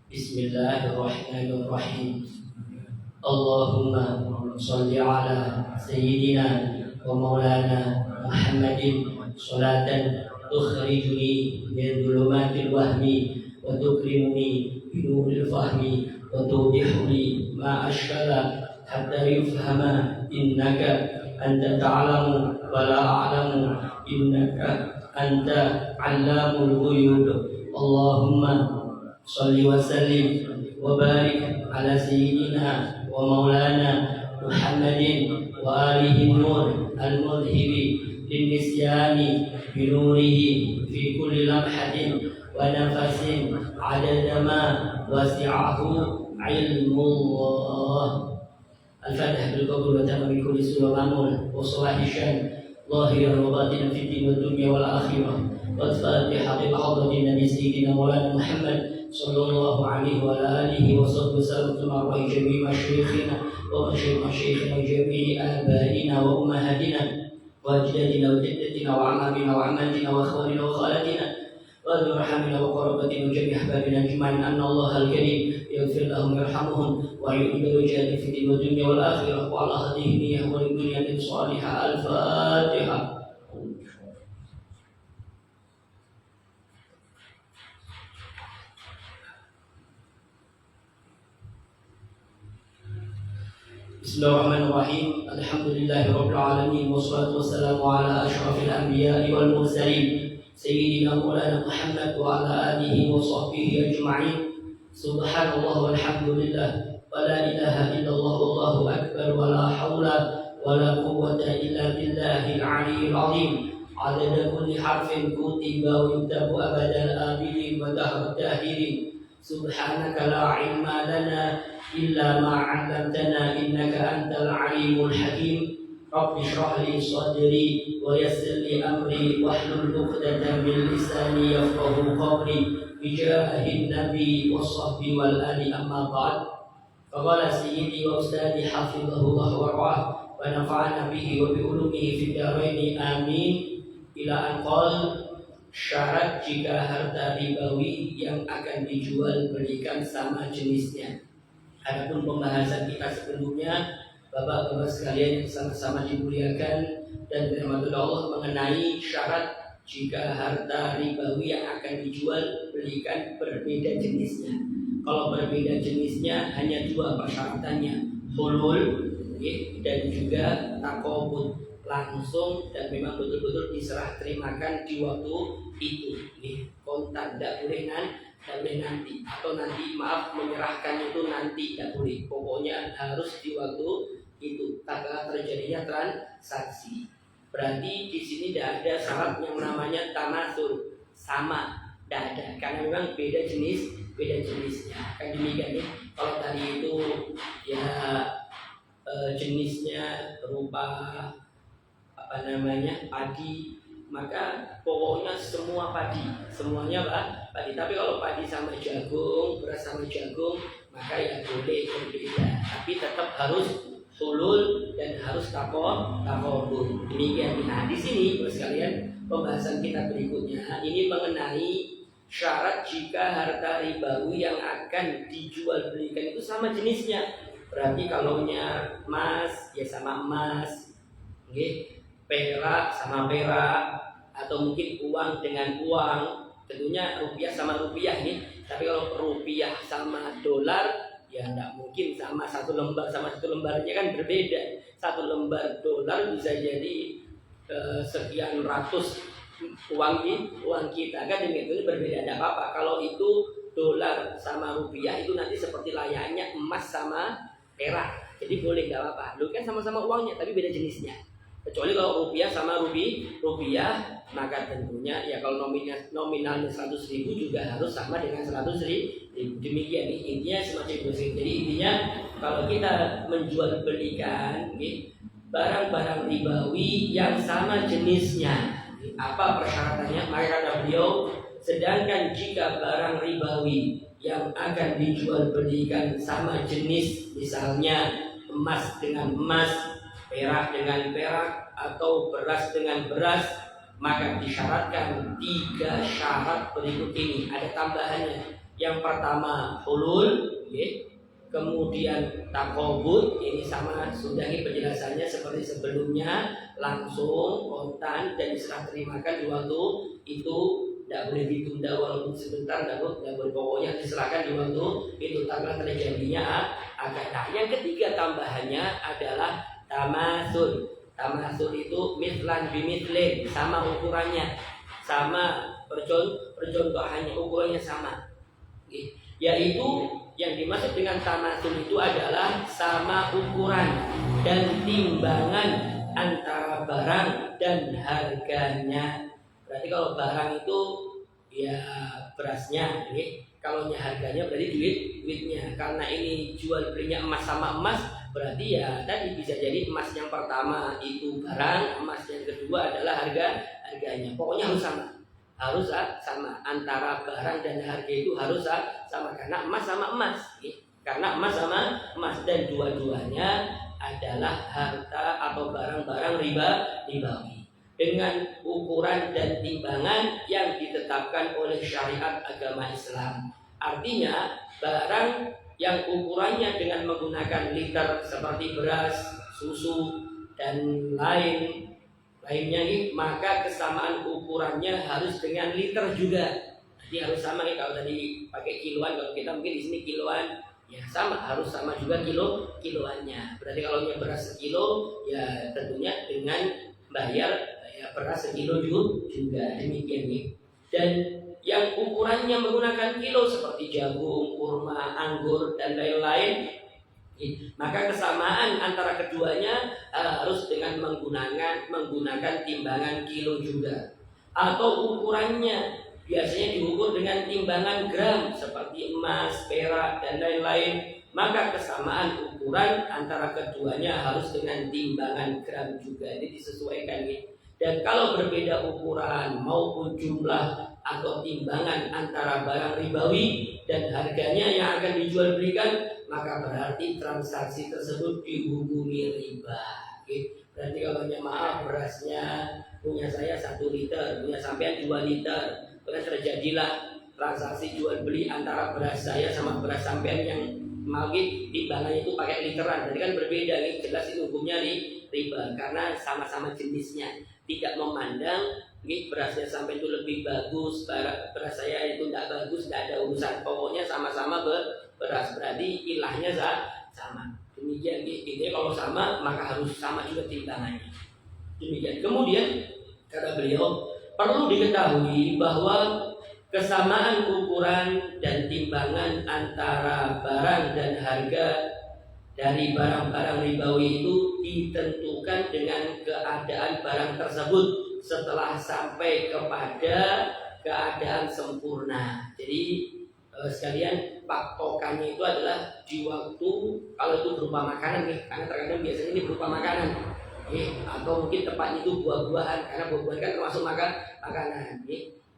Bismillahirrahmanirrahim. Allahumma sholli ala sayyidina wa maulana Muhammadin sholatan tukhrijuni min dhulumatil wahmi wa tukrimuni bi nuril fahmi wa tudihu li ma ashkala hatta yufhama innaka anta ta'lamu wa la a'lamu innaka anta 'allamul ghuyub. Allahumma sholli wa sallim wa barik ala sayyidina wa maulana Muhammadin wa alihi nur al-mudhibi lin-nisyani bi nurihi fi kulli lamhatin wa nafasin adada ma wasi'ahu ilmullah. Al-Fatihah bil qabul wa tamam bi kulli sulamanun wa salahishan zahiran wa batinan fid din wad dunya wal akhirah. Al-Fatihah bi hadratin nabi sayyidina maulana Muhammad sallallahu alaihi wa alihi wa sallam wa jami'i masyayikhina wa masyayikhina wa jami'i abaina wa ummahatina wa ajdadina wa jaddatina wa amamina wa ammatina wa akhwanina wa khalatina wa dhurhamina wa qarabatina wa jami'i ahbabina ajma'in anna Allah al-karim yaghfir lahum yarhamuhum wa yu'idhu jahdi fi din wa dunya wal akhirah wa ala hadhihi niyyah wa dunya salihah. Al-Fatihah. Bismillahirrahmanirrahim. Alhamdulillahirabbil alamin wassalatu wassalamu ala asyrafil anbiya'i wal mursalin sayyidina maulana Muhammad wa ala alihi wa sahbihi ajma'in. Subhanallah walhamdulillah wa la ilaha illallah wallahu akbar wa la haula wa la quwwata illa billahil aliyyil azim. Adada kulli harfin kutiba wa yuktabu abadal abidin wa dahar dahirin. Subhanaka la ilma lana illa ma 'allamtana innaka antal alimul hakim. Rabbi shrah li sadri wa yassir li amri wahlul 'uqdatam min lisani yafqahu qawli bi jahin nabi wa sahbi wal ali amma ba'd. Faqala sayyidi wa ustadi hafizahullah wa ra'ah wa nafa'ana bihi wa bi ulumihi fid dharain amin. Ila an qala syarat jika harta ribawi yang akan dijual belikan sama jenisnya. Adapun pembahasan kita sebelumnya, Bapak-bapak sekalian yang sama-sama dimuliakan dan dirahmati Allah, mengenai syarat jika harta ribawi yang akan dijual belikan berbeda jenisnya. Kalau berbeda jenisnya hanya dua persyaratannya, hulul dan juga takobut, langsung dan memang betul-betul diserah terimakan di waktu itu. Kontan tidak boleh nanti, atau nanti maaf menyerahkan itu nanti tidak boleh. Pokoknya harus di waktu itu tatkala terjadinya transaksi. Berarti di sini tidak ada syarat yang namanya tamasul, sama, tidak ada, karena memang beda jenisnya. Kan demikian nih. Kalau tadi itu ya jenisnya berupa padi, maka pokoknya semua padi, semuanya padi. Tapi kalau padi sama jagung, beras sama jagung, maka ya boleh berbeda. Tapi tetap harus hulul dan harus takobut. Demikian. Nah, di sini sekalian pembahasan kita berikutnya ini mengenai syarat jika harta ribawi yang akan dijual belikan itu sama jenisnya. Berarti kalaunya emas ya sama emas, perak sama perak, atau mungkin uang dengan uang, tentunya rupiah sama rupiah nih. Tapi kalau rupiah sama dolar ya tidak mungkin sama, satu lembar sama satu lembarnya kan berbeda. Satu lembar dolar bisa jadi sekian ratus uang kita kan, itu berbeda, tidak apa-apa. Kalau itu dolar sama rupiah itu nanti seperti layaknya emas sama perak, jadi boleh, tidak apa-apa. Lu kan sama-sama uangnya tapi beda jenisnya. Kecuali kalau rupiah sama rupiah, maka tentunya ya kalau nominalnya 100.000 juga harus sama dengan 100.000. Demikian intinya semacam itu. Jadi intinya kalau kita menjual belikan barang-barang ribawi yang sama jenisnya, apa persyaratannya? Maka kata beliau, sedangkan jika barang ribawi yang akan dijual belikan sama jenis, misalnya emas dengan emas, perak dengan perak, atau beras dengan beras, maka disyaratkan 3 syarat berikut ini. Ada tambahannya. Yang pertama hulul, kemudian takobut, ini sama sudahi penjelasannya seperti sebelumnya, langsung kontan dan diserah terimakan di waktu itu, tidak boleh ditunda walaupun sebentar, tidak boleh, pokoknya diserahkan di waktu itu tanpa terjadinya akad. Nah, yang ketiga tambahannya adalah tamasul. Tamasul itu mislan bimitlin, sama ukurannya, sama percontohannya, ukurannya sama. Yaitu yang dimaksud dengan tamasul itu adalah sama ukuran dan timbangan antara barang dan harganya. Berarti kalau barang itu ya berasnya, kalau harganya berarti duitnya. Karena ini jual belinya emas sama emas, berarti ya tadi bisa jadi emas yang pertama itu barang, emas yang kedua adalah harganya. Pokoknya harus sama antara barang dan harga itu harus sama, karena emas sama emas, karena emas sama emas, dan dua-duanya adalah harta atau barang-barang ribawi dengan ukuran dan timbangan yang ditetapkan oleh syariat agama Islam. Artinya barang yang ukurannya dengan menggunakan liter seperti beras, susu dan lainnya, maka kesamaan ukurannya harus dengan liter juga. Jadi harus sama, kalau tadi pakai kiloan, kalau kita mungkin di sini kiloan, ya sama, harus sama juga kiloannya. Berarti kalau beras sekilo, ya tentunya dengan bayar ya beras sekilo juga, demikian nih. Dan yang ukurannya menggunakan kilo seperti jagung, kurma, anggur dan lain-lain, maka kesamaan antara keduanya harus dengan menggunakan timbangan kilo juga. Atau ukurannya biasanya diukur dengan timbangan gram seperti emas, perak dan lain-lain, maka kesamaan ukuran antara keduanya harus dengan timbangan gram juga. Ini disesuaikan nih. Dan kalau berbeda ukuran maupun jumlah atau timbangan antara barang ribawi dan harganya yang akan dijual belikan, maka berarti transaksi tersebut dihukumi riba. Berarti kalau maaf berasnya punya saya 1 liter, punya sampean 2 liter, kemudian terjadilah transaksi jual beli antara beras saya sama beras sampean yang timbangannya itu pakai literan, berarti kan berbeda nih, jelas itu hukumnya riba karena sama-sama jenisnya. Tidak memandang berasnya sampai itu lebih bagus, beras saya itu tidak bagus, tidak ada urusan, pokoknya sama-sama beras, berarti ilahnya sama. Demikian, ini kalau sama maka harus sama juga timbangannya. Demikian. Kemudian kata beliau, perlu diketahui bahwa kesamaan ukuran dan timbangan antara barang dan harga dari barang-barang ribawi itu ditentukan dengan keadaan barang tersebut setelah sampai kepada keadaan sempurna. Jadi sekalian, patokannya itu adalah di waktu, kalau itu berupa makanan karena terkadang biasanya ini berupa makanan, atau mungkin tepatnya itu buah-buahan, karena buah-buahan kan termasuk makanan.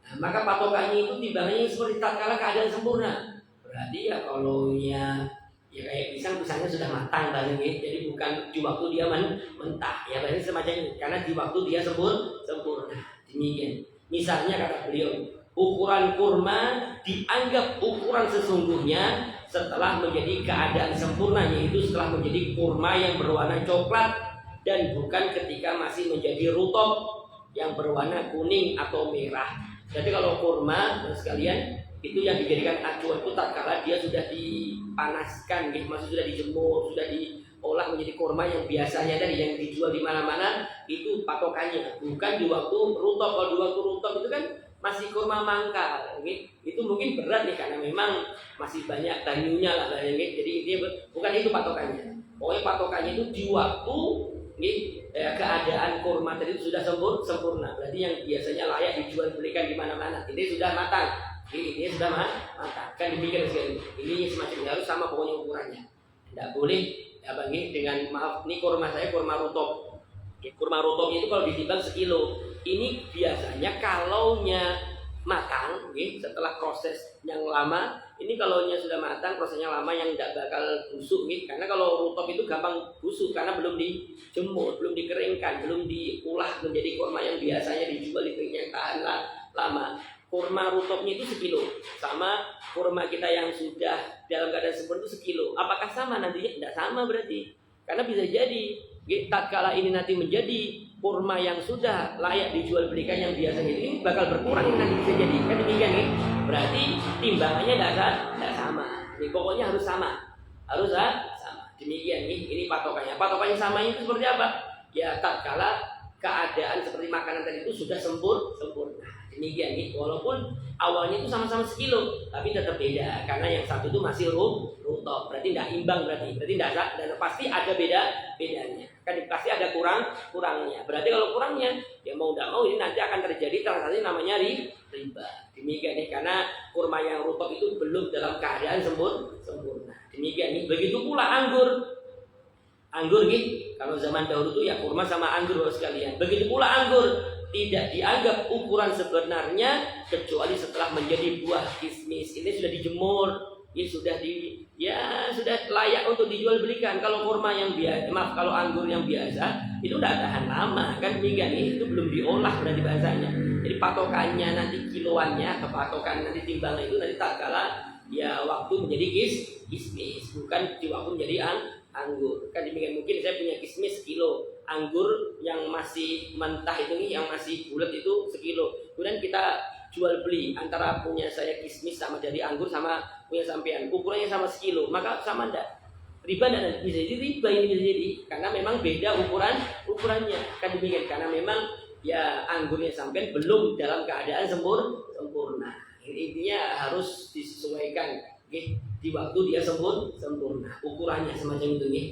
Nah, maka patokannya itu timbangannya seperti tatkala keadaan sempurna. Berarti ya kalau ya kayak pisangnya sudah matang jadi bukan di waktu dia mentah, ya berarti semacam itu, karena di waktu dia sempurna. Demikian. Misalnya kata beliau, ukuran kurma dianggap ukuran sesungguhnya setelah menjadi keadaan sempurna, yaitu setelah menjadi kurma yang berwarna coklat dan bukan ketika masih menjadi rutop yang berwarna kuning atau merah. Jadi kalau kurma sekalian itu yang dijadikan acuan itu tatkala dia sudah dipanaskan, maksudnya sudah dijemur, sudah diolah menjadi kurma yang biasanya tadi yang dijual di mana-mana, itu patokannya, bukan di waktu rutop. Kalau di waktu rutop itu kan masih kurma mangkal, itu mungkin berat karena memang masih banyak tanyunya lah, jadi ini bukan itu patokannya. Pokoknya patokannya itu di waktu keadaan kurma tadi itu sudah sempurna, berarti yang biasanya layak dijual belikan di mana-mana, ini sudah matang. Ini sudah matang, kan demikian sekali. Ini semacam harus sama pokoknya ukurannya. Tidak boleh dengan maaf, ini kurma saya kurma rutop. Kurma rutop itu kalau ditimbang sekilo. Ini biasanya kalaunya matang, setelah proses yang lama. Ini kalau sudah matang prosesnya lama yang tidak bakal busuk nih. Karena kalau rutop itu gampang busuk karena belum dijemur, belum dikeringkan, belum diolah menjadi kurma yang biasanya dijual di yang tahan lama. Kurma rutopnya itu 1 kilo sama kurma kita yang sudah dalam keadaan sempurna itu 1 kilo. Apakah sama nantinya? Tidak sama berarti. Karena bisa jadi tatkala ini nanti menjadi kurma yang sudah layak dijual belikan yang biasanya ini bakal berkurang nanti bisa jadi kan demikian nih. Berarti timbangannya tidak sama. Jadi pokoknya harus sama. Harus sama. Demikian nih. Ini patokannya. Patokannya sama itu seperti apa? Ya tatkala keadaan seperti makanan tadi itu sudah sempurna. Demikian nih. Walaupun awalnya itu sama-sama 1 kilo, tapi tetap beda karena yang satu itu masih rutop. Berarti tidak imbang berarti tidak dan pasti ada bedanya. Kan pasti ada kurangnya. Berarti kalau kurangnya ya mau tidak mau ini nanti akan terjadi transaksi namanya riba. Demikian nih karena kurma yang rutop itu belum dalam keadaan sempurna. Demikian nih. Begitu pula anggur nih kalau zaman dahulu tuh ya kurma sama anggur sekalian. Begitu pula anggur tidak dianggap ukuran sebenarnya kecuali setelah menjadi buah kismis. Ini sudah dijemur, ini sudah layak untuk dijual belikan. Kalau kurma yang biasa, kalau anggur yang biasa itu udah tahan lama kan demikian itu belum diolah berarti bahasanya. Jadi patokannya nanti kiloannya, patokan nanti timbangan itu nanti tak kalah ya waktu menjadi kismis, bukan di waktu menjadi anggur. Kan demikian mungkin saya punya kismis 1 kilo, anggur yang masih mentah itu nih yang masih bulat itu 1 kilo. Kemudian kita jual beli antara punya saya kismis sama dari anggur sama punya sampean ukurannya sama 1 kilo, maka sama enggak? Riba enggak? Bisa jadi riba ini bisa jadi karena memang beda ukurannya. Kan demikian karena memang ya anggurnya sampean belum dalam keadaan sempurna. Intinya harus disesuaikan di waktu dia sempurna ukurannya semacam itu nih.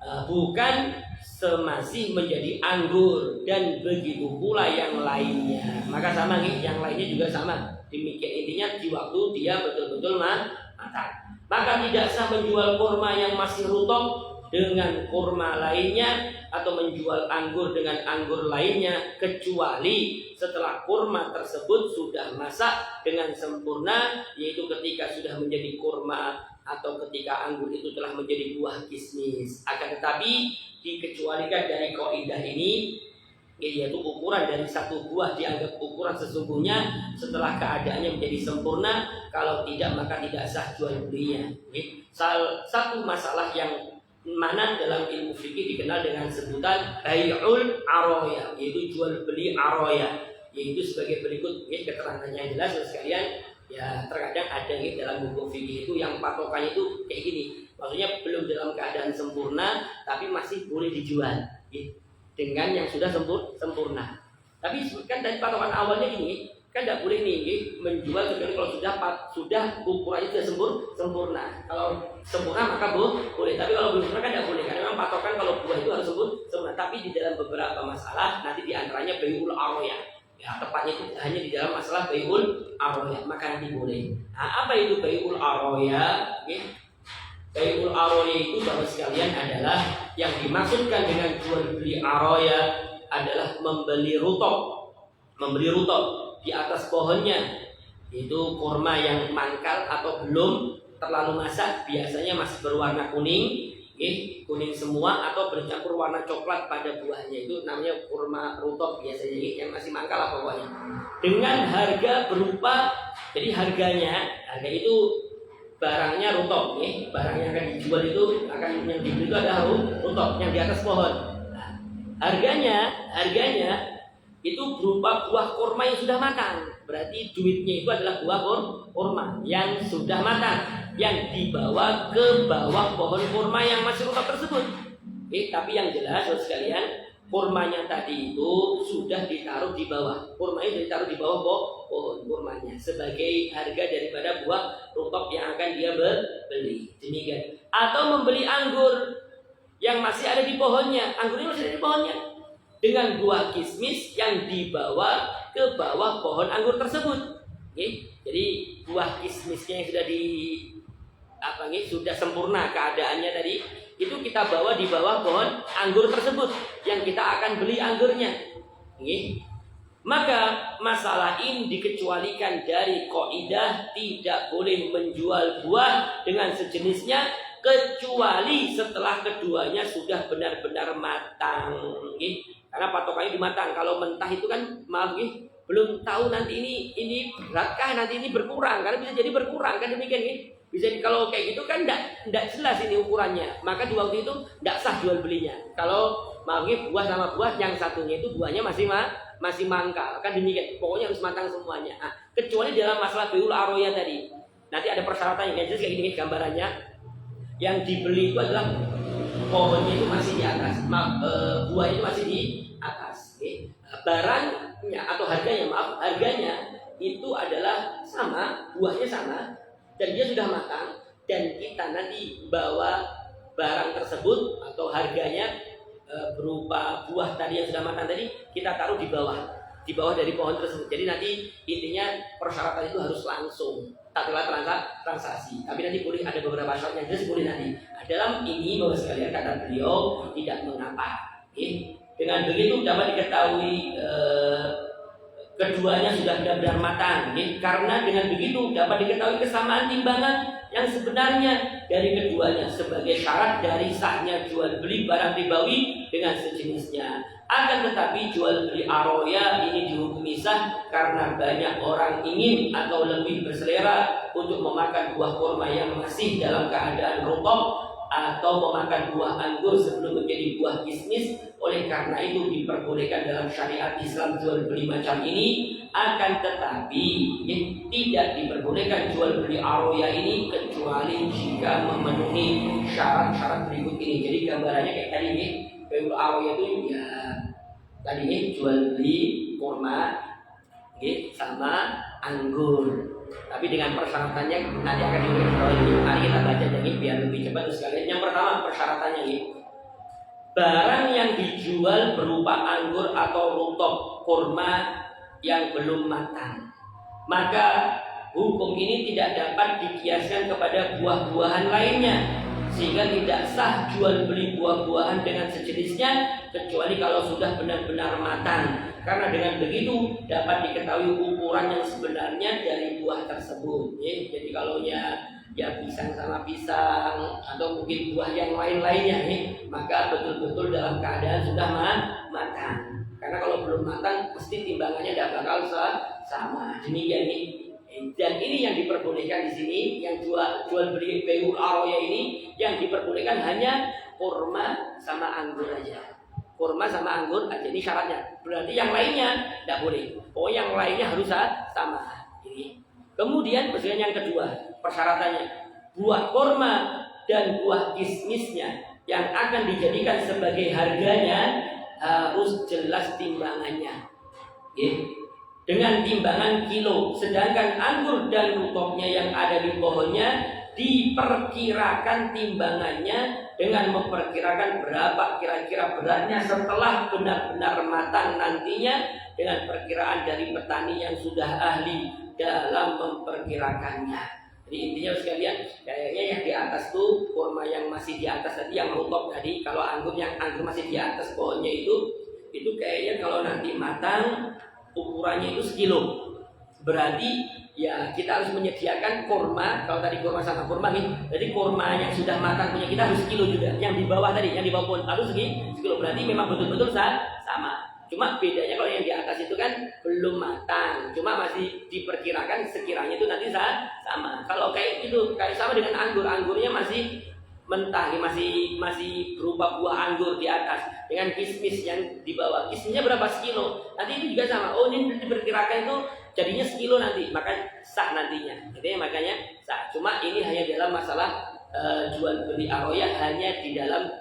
Bukan semasih menjadi anggur dan begitu pula yang lainnya. Maka sama nih, yang lainnya juga sama. Demikian intinya di waktu dia betul-betul matang. Maka tidak sah menjual kurma yang masih rutop dengan kurma lainnya atau menjual anggur dengan anggur lainnya kecuali setelah kurma tersebut sudah masak dengan sempurna, yaitu ketika sudah menjadi kurma atau ketika anggur itu telah menjadi buah kismis. Akan tetapi dikecualikan dari kaidah ini, yaitu ukuran dari satu buah dianggap ukuran sesungguhnya setelah keadaannya menjadi sempurna. Kalau tidak maka tidak sah jual belinya. Salah satu masalah yang mana dalam ilmu fikih dikenal dengan sebutan bai'ul aroya, yaitu jual beli aroya, yaitu sebagai berikut keterangannya yang jelas sekalian. Ya terkadang ada dalam buku fikih itu yang patokannya itu kayak gini, maksudnya belum dalam keadaan sempurna tapi masih boleh dijual dengan yang sudah sempurna. Tapi kan dari patokan awalnya ini kan tidak boleh menjual kecuali kalau sudah ukurannya sudah sempurna. Kalau sempurna maka boleh, tapi kalau belum sempurna kan tidak boleh karena memang patokan kalau buah itu harus sempurna. Tapi di dalam beberapa masalah nanti diantaranya bai'ul aroya. Ya, tepatnya itu hanya di dalam masalah bai'ul aroya, maka nanti boleh. Nah, apa itu bai'ul aroya? Bai'ul aroya itu Bapak sekalian adalah yang dimaksudkan dengan jual beli aroya adalah membeli rutop di atas pohonnya, itu kurma yang mangkal atau belum terlalu masak, biasanya masih berwarna kuning, kuning semua atau bercampur warna coklat pada buahnya, itu namanya kurma rutop biasanya yang masih mangkal apa pokoknya. Dengan harga berupa, jadi harga itu barangnya rutop, barang yang akan dijual itu yang dibeli itu adalah rutop yang di atas pohon. Nah, harganya itu berupa buah kurma yang sudah matang. Berarti duitnya itu adalah buah kurma yang sudah matang, yang dibawa ke bawah pohon kurma yang masih rutop tersebut. Tapi yang jelas sekalian, kurmanya tadi itu sudah ditaruh di bawah. Kurmanya sudah ditaruh di bawah pohon kurmanya sebagai harga daripada buah rutop yang akan dia beli. Demikian. Atau membeli anggur yang masih ada di pohonnya, anggurnya masih ada di pohonnya, dengan buah kismis yang dibawa ke bawah pohon anggur tersebut. Jadi buah kismisnya yang sudah sempurna keadaannya tadi, itu kita bawa di bawah pohon anggur tersebut yang kita akan beli anggurnya. Maka masalah ini dikecualikan dari kaidah tidak boleh menjual buah dengan sejenisnya kecuali setelah keduanya sudah benar-benar matang. Karena patokannya di matang. Kalau mentah itu kan maaf belum tahu nanti ini beratkah, nanti ini berkurang, karena bisa jadi berkurang kan demikian Bisa kalau kayak gitu kan enggak jelas ini ukurannya. Maka di waktu itu enggak sah jual belinya. Kalau maaf buah sama buah yang satunya itu buahnya masih mangkal kan demikian. Pokoknya harus matang semuanya. Kecuali dalam masalah bai'ul aroya tadi. Nanti ada persyaratan yang jelas kayak gini gambarannya. Yang dibeli itu adalah pohonnya itu masih di atas, buah itu masih di atas. Barangnya atau harganya itu adalah sama, buahnya sama, dan dia sudah matang, dan kita nanti bawa barang tersebut atau harganya berupa buah tadi yang sudah matang tadi kita taruh di bawah dari pohon tersebut. Jadi nanti intinya persyaratan itu harus langsung tak lewat transaksi. Tapi nanti boleh ada beberapa syaratnya jelas boleh nanti. Dalam ini bahwa sekalian kata beliau tidak mengapa. Dengan begitu dapat diketahui keduanya sudah benar-benar matang. Karena dengan begitu dapat diketahui kesamaan timbangan yang sebenarnya dari keduanya sebagai syarat dari sahnya jual beli barang ribawi dengan sejenisnya. Akan tetapi jual beli aroya ini dihukumi sah karena banyak orang ingin atau lebih berselera untuk memakan buah kurma yang masih dalam keadaan rutop atau memakan buah anggur sebelum menjadi buah kismis. Oleh karena itu diperbolehkan dalam syariat Islam jual beli macam ini. Akan tetapi tidak diperbolehkan jual beli aroya ini kecuali jika memenuhi syarat-syarat berikut ini. Jadi gambarannya kayak tadi bai'ul aroya itu ya tadi jual beli kurma sama anggur. Tapi dengan persyaratannya nanti akan diberi. Mari kita baca jadi biar lebih cepat sekalian. Yang pertama persyaratannya barang yang dijual berupa anggur atau rutop kurma yang belum matang, maka hukum ini tidak dapat dikiaskan kepada buah-buahan lainnya, sehingga tidak sah jual beli buah-buahan dengan sejenisnya kecuali kalau sudah benar-benar matang. Karena dengan begitu dapat diketahui ukuran yang sebenarnya dari buah tersebut. Jadi kalau ya pisang sama pisang atau mungkin buah yang lain-lainnya maka betul-betul dalam keadaan sudah matang. Karena kalau belum matang pasti timbangannya tidak bakal sama. Demikian Dan ini yang diperbolehkan di sini, yang jual beli bai'ul aroya ini yang diperbolehkan hanya kurma sama anggur aja. Kurma sama anggur aja, ini syaratnya. Berarti yang lainnya tidak boleh. Yang lainnya harus sama. Ini. Kemudian yang kedua persyaratannya, buah kurma dan buah kismisnya yang akan dijadikan sebagai harganya harus jelas timbangannya. Dengan timbangan kilo. Sedangkan anggur dan rutopnya yang ada di pohonnya diperkirakan timbangannya dengan memperkirakan berapa kira-kira beratnya setelah benar-benar matang nantinya, dengan perkiraan dari petani yang sudah ahli dalam memperkirakannya. Jadi intinya sekalian, kayaknya yang di atas tuh kurma yang masih di atas tadi, yang rutop tadi. Kalau anggur masih di atas pohonnya itu kayaknya kalau nanti matang ukurannya itu sekilo. Berarti ya kita harus menyediakan kurma. Kalau tadi kurma sama kurma jadi kurma yang sudah matang punya kita harus sekilo juga. Yang di bawah tadi, yang di bawah pun harus sekilo. Berarti memang betul-betul sama. Cuma bedanya kalau yang di atas itu kan belum matang, cuma masih diperkirakan sekiranya itu nanti sama. Kalau kayak gitu, kayak sama dengan anggurnya masih mentah, masih berupa buah anggur di atas dengan kismis yang di bawah. Kismisnya berapa sekilo? Nanti itu juga sama. Ini diperkirakan itu jadinya sekilo nanti, maka sah nantinya. Jadi makanya sah. Cuma ini hanya dalam masalah jual beli aroya hanya di dalam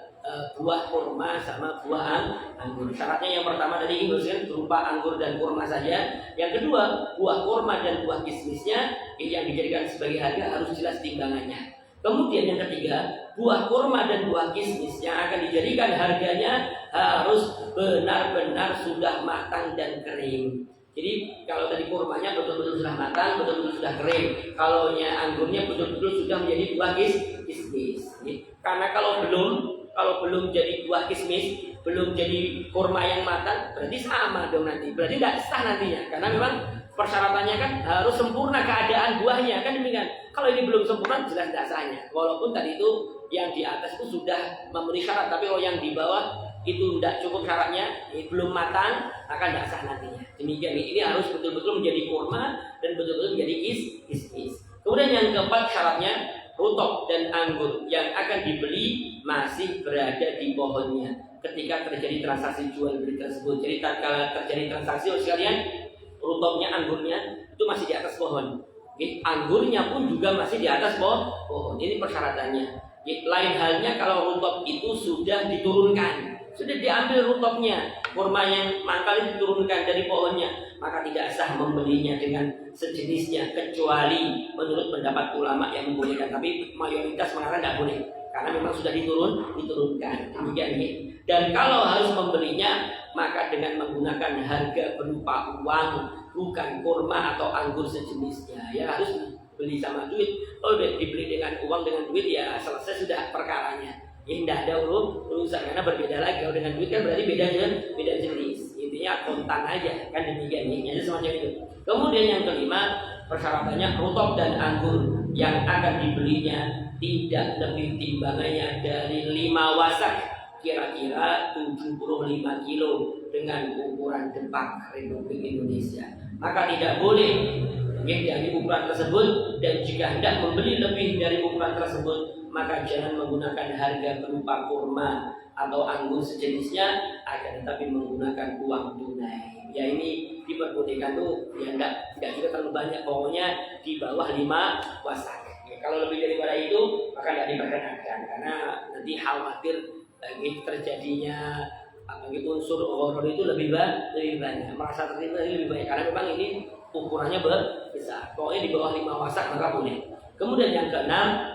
buah kurma sama buah anggur. Syaratnya yang pertama tadi berupa anggur dan kurma saja. Yang kedua, buah kurma dan buah kismisnya yang dijadikan sebagai harga harus jelas timbangannya. Kemudian yang ketiga, buah kurma dan buah kismis yang akan dijadikan harganya harus benar-benar sudah matang dan kering. Jadi kalau tadi kurmanya betul-betul sudah matang, betul-betul sudah kering. Kalau anggurnya betul-betul sudah menjadi buah kismis. Karena kalau belum jadi buah kismis, belum jadi kurma yang matang, berarti sama dong nanti. Berarti tidak sah nantinya, karena memang persyaratannya kan harus sempurna keadaan buahnya kan demikian. Kalau ini belum sempurna jelas tidak sahnya. Walaupun tadi itu yang di atas itu sudah memenuhi syarat, tapi kalau yang di bawah itu tidak cukup syaratnya, belum matang, maka tidak sah nantinya. Demikian ini harus betul-betul menjadi kurma dan betul-betul menjadi kismis. Kemudian yang keempat syaratnya rutok dan anggur yang akan dibeli masih berada di pohonnya ketika terjadi transaksi jual beli tersebut. Jadi tatkala terjadi transaksi sekalian, rutoknya, anggurnya itu masih di atas pohon. Anggurnya pun juga masih di atas pohon. Ini persyaratannya. Lain halnya kalau rutok itu sudah diturunkan, sudah diambil rutoknya, kurma yang mangkal itu diturunkan dari pohonnya, maka tidak sah membelinya dengan sejenisnya kecuali menurut pendapat ulama yang membolehkan. Tapi mayoritas mengatakan tidak boleh karena memang sudah diturunkan. Demikian ini. Dan kalau harus membelinya maka dengan menggunakan harga berupa uang, bukan kurma atau anggur sejenisnya. Ya harus beli sama duit. Kalau dibeli dengan uang dengan duit ya selesai sudah perkaranya. Ya tidak ada urusan karena berbeda lagi. Kalau dengan duit kan berarti beda jenis. Intinya kontan aja kan demikian. Jadi semacam itu. Kemudian yang kelima persyaratannya rutok dan anggur yang akan dibelinya tidak lebih timbangannya dari 5 wasak, kira-kira 75 kilo dengan ukuran Depak Republik Indonesia. Maka tidak boleh dari ukuran tersebut, dan jika hendak membeli lebih dari ukuran tersebut maka jangan menggunakan harga berupa kurma atau anggur sejenisnya, akan tetapi menggunakan uang tunai. Ya ini diperbolehkan tuh ya tidak juga terlalu banyak, pokoknya di bawah 5 wasak. Ya, kalau lebih daripada itu maka tidak diperkenankan karena nanti khawatir terjadinya unsur horor itu lebih banyak, merasa tertipu lebih banyak karena memang ini ukurannya besar. Pokoknya di bawah 5 wasak maka boleh. Kemudian yang keenam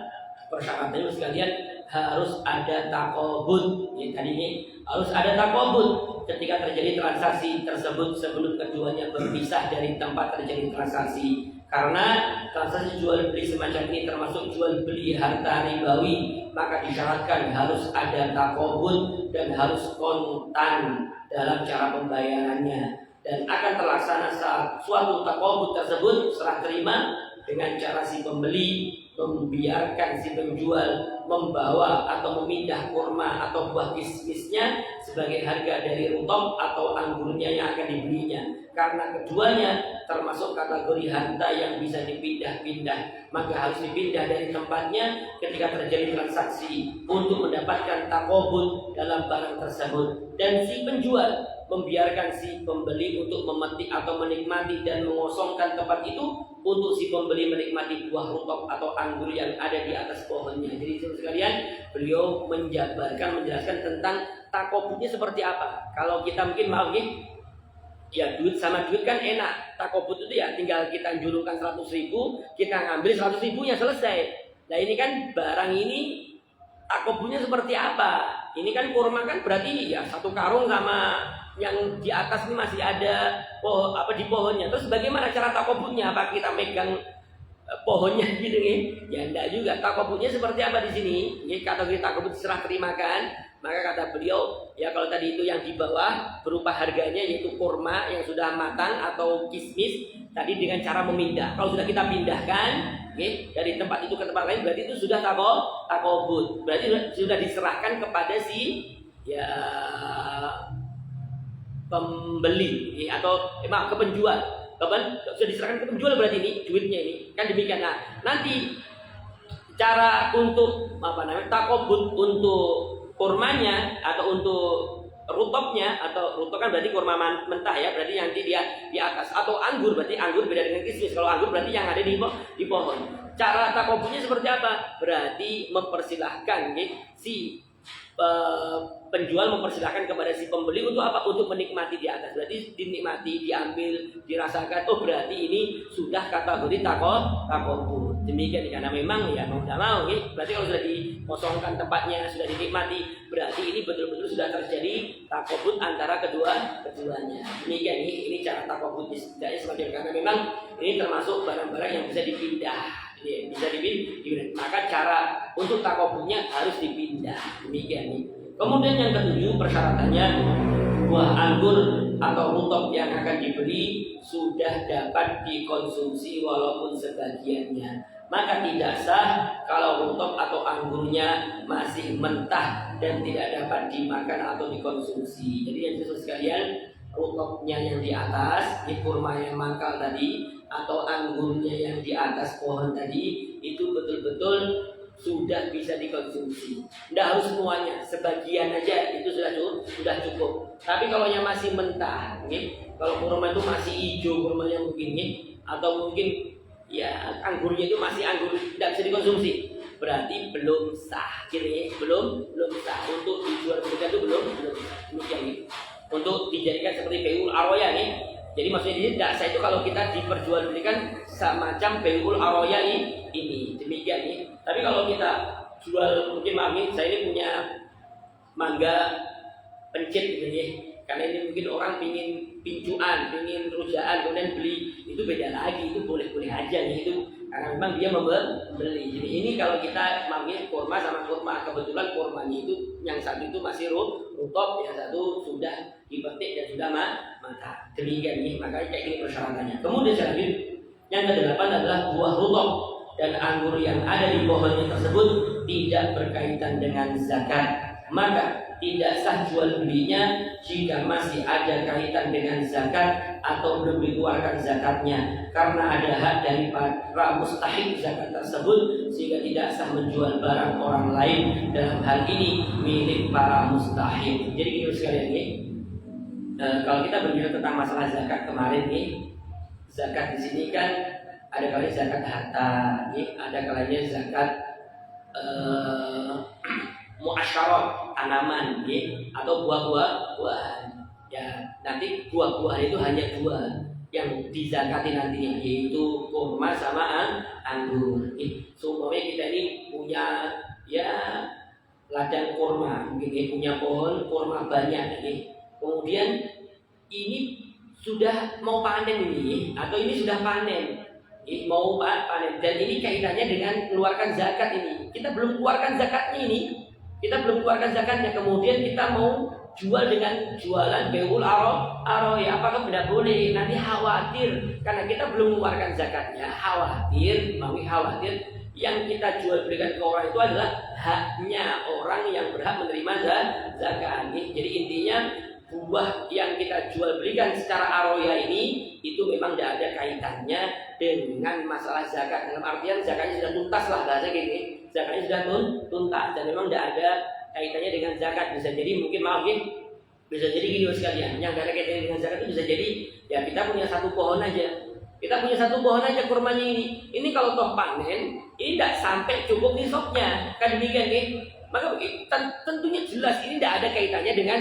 persyaratannya sekalian harus ada takobut. Ya, tadi ini harus ada takobut ketika terjadi transaksi tersebut sebelum keduanya berpisah dari tempat terjadi transaksi. Karena transaksi jual beli semacam ini termasuk jual beli harta ribawi, maka disyaratkan harus ada takobut dan harus kontan dalam cara pembayarannya, dan akan terlaksana saat suatu takobut tersebut serah terima dengan cara si pembeli membiarkan si penjual membawa atau memindah kurma atau buah kismisnya sebagai harga dari rutok atau anggurnya yang akan dibelinya. Karena keduanya termasuk kategori harta yang bisa dipindah-pindah, maka harus dipindah dari tempatnya ketika terjadi transaksi untuk mendapatkan takobut dalam barang tersebut. Dan si penjual membiarkan si pembeli untuk memetik atau menikmati dan mengosongkan tempat itu untuk si pembeli menikmati buah rutok atau anggur yang ada di atas pohonnya. Jadi sekalian, beliau menjelaskan tentang takobutnya seperti apa. Kalau kita mungkin mau ya duit sama duit kan enak. Takobut itu ya tinggal kita julukan 100.000, kita ngambil 100.000 nya selesai. Nah ini kan barang ini takobutnya seperti apa? Ini kan kurma kan berarti ya satu karung sama yang di atas ini masih ada di pohonnya. Terus bagaimana cara takobutnya? Apa kita megang pohonnya gitu nih? Ya enggak juga. Takobutnya seperti apa di sini? Ini kategori takobut serah terimakan. Maka kata beliau, ya kalau tadi itu yang di bawah berupa harganya yaitu kurma yang sudah matang atau kismis, tadi dengan cara memindah. Kalau sudah kita pindahkan dari tempat itu ke tempat lain, berarti itu sudah takobut. Berarti sudah diserahkan kepada si pembeli atau ke penjual. Sudah diserahkan ke penjual berarti ini duitnya ini. Kan demikian. Nah, nanti cara untuk takobut untuk kurmanya atau untuk rutoknya, atau rutok kan berarti kurma mentah ya, berarti nanti dia di atas, atau anggur berarti anggur beda dengan kismis. Kalau anggur berarti yang ada di pohon. Cara takobutnya seperti apa? Berarti mempersilahkan si penjual mempersilahkan kepada si pembeli untuk apa? Untuk menikmati di atas. Berarti dinikmati, diambil, dirasakan. Oh berarti ini sudah kategori takobut. Demikian karena memang ya mau tidak mau berarti kalau sudah dikosongkan tempatnya, sudah dinikmati, berarti ini betul-betul sudah terjadi takobut antara keduanya. Demikian ini cara takobut istilahnya semacam, karena memang ini termasuk barang-barang yang bisa dipindah. Bisa dipindah. Maka cara untuk takobutnya harus dipindah. Demikian nih. Kemudian yang ketujuh persyaratannya, buah anggur atau rutab yang akan dibeli sudah dapat dikonsumsi walaupun sebagiannya. Maka tidak sah kalau rutab atau anggurnya masih mentah dan tidak dapat dimakan atau dikonsumsi. Jadi yang khusus sekalian, rutabnya yang di atas, di kurma yang mangkal tadi, atau anggurnya yang di atas pohon tadi, itu betul-betul sudah bisa dikonsumsi. Tidak harus semuanya, sebagian aja itu sudah cukup. Tapi kalau yang masih mentah, kalau kurma itu masih hijau kurmanya mungkin, atau mungkin ya anggurnya itu masih anggur tidak bisa dikonsumsi, berarti belum sah, belum sah untuk dijual belikan itu belum demikian. Untuk dijadikan seperti bai'ul aroya nih. Jadi maksudnya ini tidak sah itu kalau kita diperjualbelikan semacam bai'ul aroya ini demikian nih. Tapi kalau kita jual, mungkin mami saya ini punya mangga pencit gitu ya. Karena ini mungkin orang pingin pincuan, pingin rujaan, kemudian beli, itu beda lagi, itu boleh-boleh aja nih itu. Karena memang dia membeli. Jadi ini kalau kita mami kurma sama kurma, kebetulan kurmanya itu yang satu itu masih rutab, yang satu sudah dipetik dan sudah matang. Demikian nih, makanya kayak ini persyaratannya. Kemudian selanjutnya yang kedelapan adalah buah rutab dan anggur yang ada di pohonnya tersebut tidak berkaitan dengan zakat, maka tidak sah jual belinya jika masih ada kaitan dengan zakat atau belum dikeluarkan zakatnya, karena ada hak dari para mustahik zakat tersebut sehingga tidak sah menjual barang orang lain, dalam hal ini milik para mustahik. Jadi gitu sekalian nih, kalau kita berbicara tentang masalah zakat kemarin nih, zakat di sini kan ada kalanya zakat harta, ada kalanya zakat muasyarah tanaman, atau buah-buahan. Ya, nanti buah-buahan itu hanya dua yang dizakati nantinya, yaitu kurma sama anggur. Semuanya kita ini punya ya ladang kurma, mungkin punya pohon kurma banyak. Kemudian ini sudah mau panen ini, atau ini sudah panen. Mau panen, dan ini kaitannya dengan keluarkan zakat ini. Kita belum keluarkan zakatnya ini, kita belum keluarkan zakatnya, kemudian kita mau jual dengan jualan bai'ul aroya, apakah tidak boleh? Nanti khawatir karena kita belum mengeluarkan zakatnya, khawatir yang kita jual belikan ke orang itu adalah haknya orang yang berhak menerima zakat. Jadi intinya buah yang kita jual belikan secara aroya ini itu memang tidak ada kaitannya dengan masalah zakat. Dalam artian zakatnya sudah tuntas lah, bahasa gini, zakatnya sudah tuntas dan memang tidak ada kaitannya dengan zakat. Bisa jadi mungkin bisa jadi gini sekalian, yang tidak ada kaitannya dengan zakat itu bisa jadi ya kita punya satu pohon aja, kurmanya ini kalau toh panen ini tidak sampai cukup nisabnya, kan demikian nih. Maka tentunya jelas ini tidak ada kaitannya dengan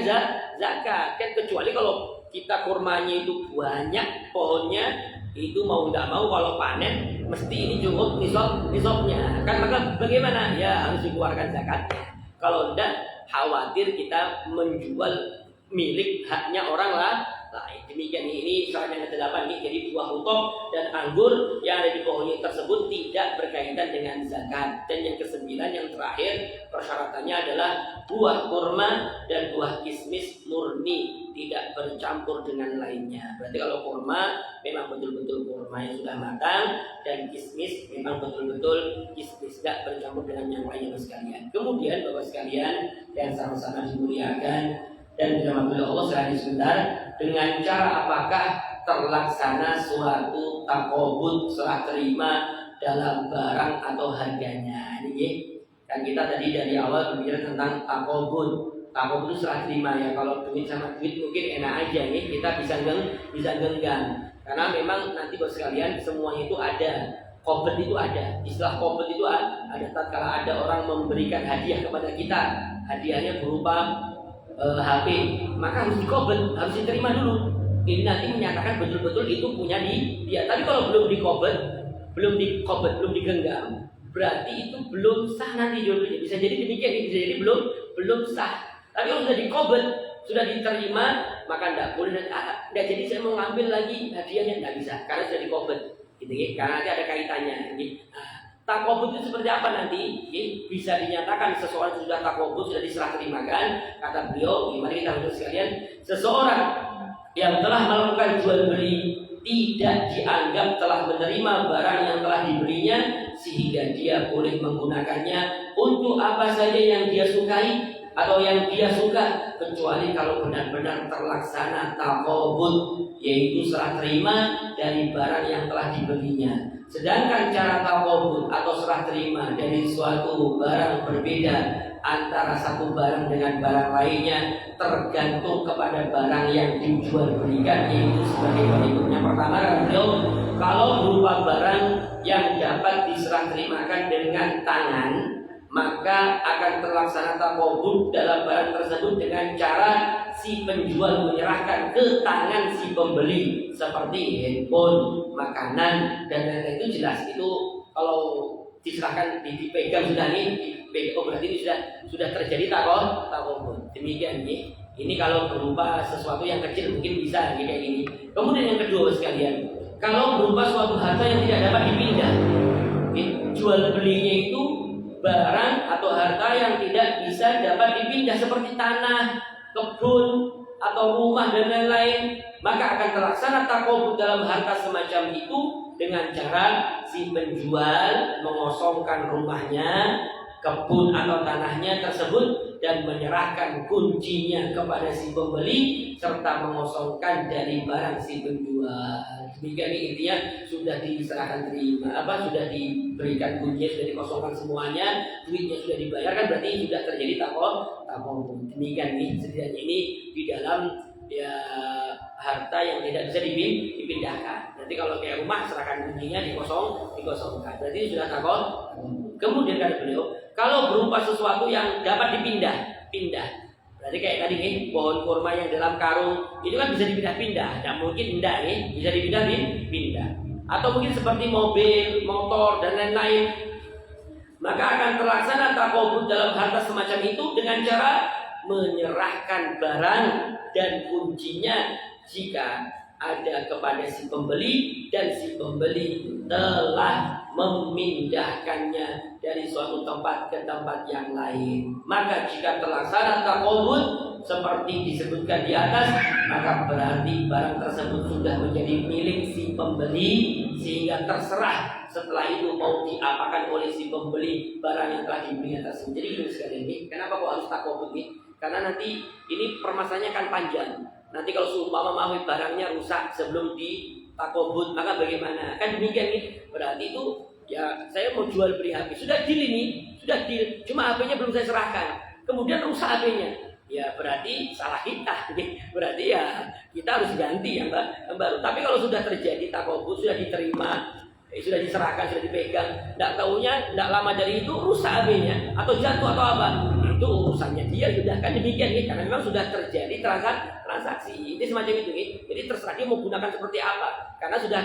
zakat, kan, kecuali kalau kita kurmanya itu banyak pohonnya, itu mau tidak mau kalau panen mesti ini cukup nisabnya, kan, maka bagaimana? Ya harus dikeluarkan zakatnya. Kalau tidak, khawatir kita menjual milik haknya orang lain. Demikian ini syarat yang ke-8 nih. Jadi buah rutab dan anggur yang ada di pohonnya tersebut tidak berkaitan dengan zakat. Dan yang ke-9 yang terakhir persyaratannya adalah buah kurma dan buah kismis murni, tidak bercampur dengan lainnya. Berarti kalau kurma memang betul-betul kurma yang sudah matang, dan kismis memang betul-betul kismis, tidak bercampur dengan yang lainnya sekalian. Kemudian Bapak sekalian yang sama-sama dimuliakan dan dirahmati Allah sekalian sebentar, dengan cara apakah terlaksana suatu takobut, serah terima dalam barang atau harganya? Ini kan kita tadi dari awal berbicara tentang takobut. Takobut itu serah terima ya. Kalau duit sama duit mungkin enak aja nih, kita bisa genggam. Karena memang nanti bos sekalian semuanya itu ada. Kobet itu ada. Istilah kobet itu ada tatkala ada orang memberikan hadiah kepada kita, hadiahnya berupa HP, maka harus dikobet, harus diterima dulu. Ini nanti menyatakan betul-betul itu punya dia. Tapi kalau belum dikobet, belum digenggam, berarti itu belum sah nanti jualnya. Bisa jadi demikian, bisa jadi belum sah. Tapi kalau sudah dikobet, sudah diterima, maka tidak boleh. Tidak jadi saya mau ngambil lagi hadiahnya, tidak bisa, karena sudah dikobet. Gitu, karena nanti ada kaitannya. Takobut itu seperti apa nanti? Bisa dinyatakan seseorang sudah takobut, sudah diserah terimakan. Kata beliau, gimana kita harus sekalian, seseorang yang telah melakukan jual beli tidak dianggap telah menerima barang yang telah dibelinya, sehingga dia boleh menggunakannya untuk apa saja yang dia sukai atau yang dia suka, kecuali kalau benar-benar terlaksana takobut, yaitu serah terima dari barang yang telah dibelinya. Sedangkan cara takobut atau serah terima dari suatu barang berbeda antara satu barang dengan barang lainnya tergantung kepada barang yang dijual belikan, yaitu sebagai berikutnya. Pertama, kalau berupa barang yang dapat diserah terimakan dengan tangan, maka akan terlaksana takobut dalam barang tersebut dengan cara si penjual menyerahkan ke tangan si pembeli, seperti handphone, makanan, dan lain-lain. Itu jelas, itu kalau diserahkan, dipegang sudah nih, berarti ini sudah terjadi takobut. Demikian nih. Ini kalau berupa sesuatu yang kecil mungkin bisa kayak gini. Kemudian yang kedua sekalian, kalau berupa suatu harta yang tidak dapat dipindah, jual belinya itu barang atau harta yang tidak bisa dapat dipindah seperti tanah, kebun, atau rumah dan lain-lain, maka akan terlaksana takobut dalam harta semacam itu dengan cara si penjual mengosongkan rumahnya, kebun atau tanahnya tersebut dan menyerahkan kuncinya kepada si pembeli serta mengosongkan dari barang si penjual. Demikian intinya sudah diserahkan terima, sudah diberikan kuncinya, sudah dikosongkan semuanya, duitnya sudah dibayarkan, berarti sudah terjadi takobut. Demikian nih setidaknya ini di dalam harta yang tidak bisa dipindahkan. Nanti kalau kayak rumah serahkan kuncinya, dikosongkan, berarti sudah takobut. Kemudian kata beliau, kalau berupa sesuatu yang dapat pindah. Berarti kayak tadi nih, pohon kurma yang dalam karung itu kan bisa dipindah-pindah. Tidak mungkin tidak nih, bisa dipindah-pindah. Atau mungkin seperti mobil, motor dan lain-lain. Maka akan terlaksana takobut dalam harta semacam itu dengan cara menyerahkan barang dan kuncinya jika ada kepada si pembeli dan si pembeli telah memindahkannya dari suatu tempat ke tempat yang lain. Maka jika terlaksana takobut seperti disebutkan di atas, maka berarti barang tersebut sudah menjadi milik si pembeli, sehingga terserah setelah itu mau diapakan oleh si pembeli barang yang telah dibelinya tersebut. Jadi itu sekali ini, kenapa kok harus takobut nih? Karena nanti ini permasalahannya akan panjang. Nanti kalau seumpama barangnya rusak sebelum ditakobut, maka bagaimana? Kan demikian nih. Berarti itu ya saya mau jual beli HP, sudah deal ini, sudah deal. Cuma HP-nya belum saya serahkan. Kemudian rusak HP-nya. Ya berarti salah kita. Berarti ya kita harus ganti yang baru. Tapi kalau sudah terjadi takobut, sudah diterima, sudah diserahkan, sudah dipegang, tidak tahunya tidak lama dari itu rusak HP-nya atau jatuh atau apa, itu urusannya dia sudah. Kan demikian nih, karena memang sudah terjadi transaksi. Ini semacam itu nih. Jadi terserah dia mau gunakan seperti apa, karena sudah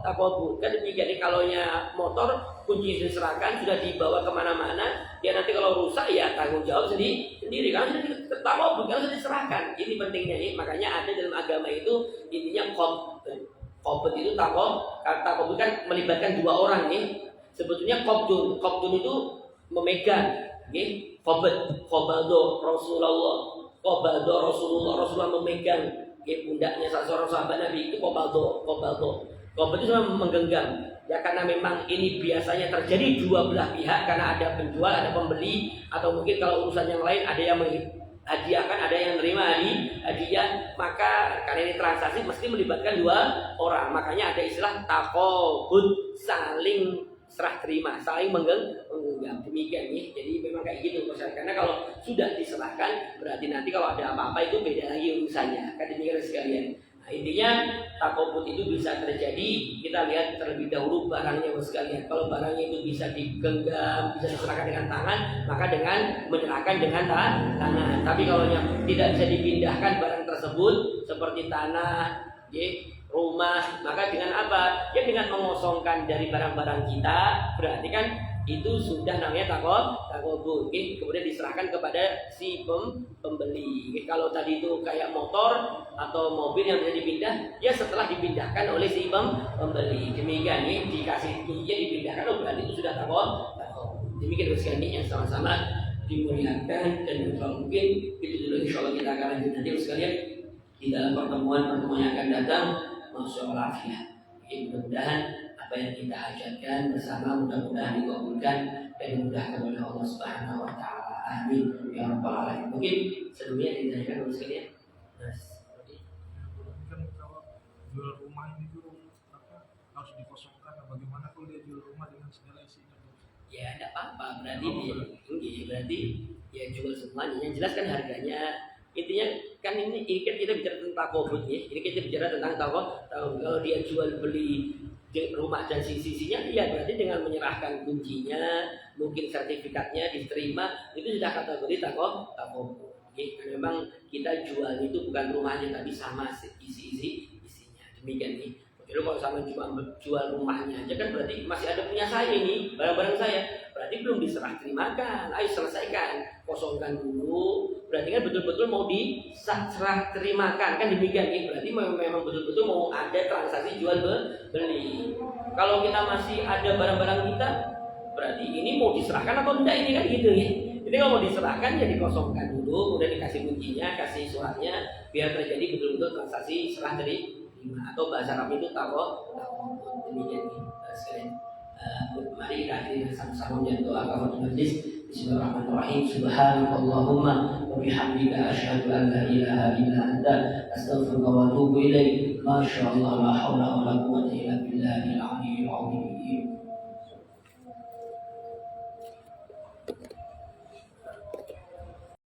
takobut. Kan demikian nih, kalaunya motor kunci sudah diserahkan, sudah dibawa kemana-mana, ya nanti kalau rusak ya tanggung jawab sendiri karena sudah takobut, karena sudah diserahkan. Ini pentingnya nih, makanya ada dalam agama itu intinya Qobd itu takobut kan melibatkan dua orang nih. Sebetulnya qobdun itu memegang, nih. Qobado Rasulullah memegang pundaknya salah seorang sahabat Nabi, itu qobado. Qobd itu menggenggam. Ya karena memang ini biasanya terjadi dua belah pihak, karena ada penjual, ada pembeli, atau mungkin kalau urusan yang lain ada yang hadiahkan, ada yang menerima hadiah, maka karena ini transaksi mesti melibatkan dua orang. Makanya ada istilah takobut, saling serah terima, saling menggenggam. Demikian nih. Jadi memang kayak gitu maksudnya. Karena kalau sudah diserahkan, berarti nanti kalau ada apa-apa itu beda lagi urusannya. Kan demikian sekalian. Nah, intinya takobut itu bisa terjadi. Kita lihat terlebih dahulu barangnya sekalian. Kalau barangnya itu bisa digenggam, bisa diserahkan dengan tangan, maka dengan menyerahkan dengan tangan. Tapi kalau yang tidak bisa dipindahkan barang tersebut seperti tanah, rumah, maka dengan apa? Ya dengan mengosongkan dari barang-barang kita. Berarti kan itu sudah namanya takobut. Kemudian diserahkan kepada si pembeli. Kalau tadi itu kayak motor atau mobil yang bisa dipindah, ya setelah dipindahkan oleh si pembeli. Demikian nih, dikasih kuncinya dipindahkan, berarti itu sudah takobut. Demikian sekali yang sama-sama dimuliakan, dan kalau mungkin itu dulu insya Allah kita akan lanjut nanti sekalian di dalam pertemuan yang akan datang. Masya Allah ya. Mudah-mudahan apa yang kita hajatkan bersama mudah-mudahan dikabulkan dan dimudahkan oleh Allah Subhanahu wa taala. Amin ya rabbal alamin. Mungkin sebelumnya ditanyakan dulu sekalian. Kan kalau jual rumah ini tuh harus dikosongkan, bagaimana kalau dia jual rumah dengan segala isinya? Ya tidak apa-apa, berarti ya jual semuanya. Yang jelas kan harganya. Intinya kan ini kan kita bicara tentang takobut ya. Ini kita bicara tentang takobut. Kalau dia jual beli rumah dan sisi-sisinya, iya berarti dengan menyerahkan kuncinya, mungkin sertifikatnya diterima, itu sudah kategori takobut. Karena memang kita jual itu bukan rumahnya tapi sama isinya. Demikian nih. Jadi kalau sama cuma jual rumahnya aja kan berarti masih ada punya saya ini, barang-barang saya. Berarti belum diserah terimakan. Ayo selesaikan, kosongkan dulu. Berarti kan betul-betul mau diserah terimakan, kan demikian nih. Berarti memang betul-betul mau ada transaksi jual beli. Kalau kita masih ada barang-barang kita, berarti ini mau diserahkan atau enggak, ini kan gitu ya. Jadi kalau mau diserahkan ya dikosongkan dulu, kemudian dikasih kuncinya, kasih suratnya, biar terjadi betul-betul transaksi serah terima. Atau bahasa Arab itu takobut. Demikian nih sekalian. Mari kita akhiri sama-sama dengan doa kafaratul majlis. Bismillahirrahmanirrahim. Subhanakallahumma wa bihamdika asyhadu an la ilaha illa anta astaghfiruka wa atubu ilaik. Masya Allah, la haula wa la quwwata illa billahil aliyyil azim.